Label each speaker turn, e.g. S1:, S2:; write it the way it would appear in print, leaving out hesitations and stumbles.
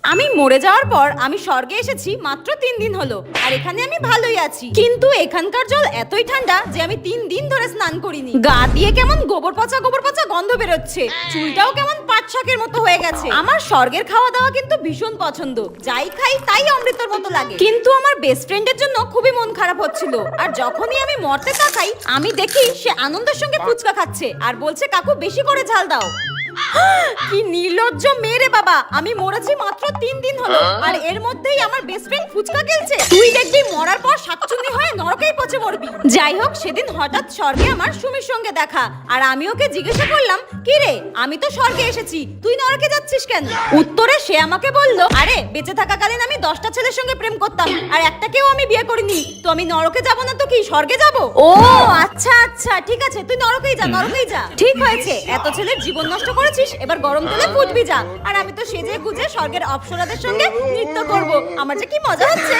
S1: আমি মরে যাওয়ার পর আমি স্বর্গে এসেছি মাত্র 3 দিন হলো, আর এখানে আমি ভালোই আছি। কিন্তু এখানকার জল এতই ঠান্ডা যে আমি 3 দিন ধরে স্নান করিনি। গা দিয়ে কেমন গোবর পচা গন্ধ বেরোচ্ছে, চুলটাও কেমন পাট শাকের মতো হয়ে গেছে। আমার স্বর্গের খাওয়া দাওয়া কিন্তু ভীষণ পছন্দ, যাই খাই তাই অমৃতর মতো লাগে। কিন্তু আমার বেস্ট ফ্রেন্ডের জন্য খুবই মন খারাপ হচ্ছিল, আর যখনই আমি মরতে তাকাই আমি দেখি সে আনন্দের সঙ্গে ফুচকা খাচ্ছে আর বলছে কাকু বেশি করে ঝাল দাও। কি নির্লজ্জ মেয়ে রে বাবা, আমি মরেছি মাত্র 3 দিন হলো আর এর মধ্যেই আমার বেস্ট ফ্রেন্ড ফুচকা খেলছে। তুই দেখবি মরার পর শাকচুন্নি হয়ে নরকেই পচে মরবি। যাই হোক, সেদিন হঠাৎ স্বর্গে আমার সুমির সঙ্গে দেখা, আর আমি ওকে জিজ্ঞাসা করলাম কি রে আমি তো স্বর্গে এসেছি, তুই নরকে যাচ্ছিস কেন? উত্তরে সে আমাকে বলল, আরে বেঁচে থাকাকালীন আমি 10টা ছেলের সঙ্গে প্রেম করতাম আর একটাকেও আমি বিয়ে করিনি, তো আমি নরকে যাব না তো কি স্বর্গে যাব? ও আচ্ছা আচ্ছা, ঠিক আছে তুই নরকেই যা, নরকেই যা। ঠিক হয়েছে, এত ছেলের জীবন নষ্ট করেছিস, এবার গরম তেলে ফুটবি যা। আর আমি তো সেজে গুজে স্বর্গের অপ্সরাদের সঙ্গে নৃত্য করব, আমার যে কি মজা হচ্ছে।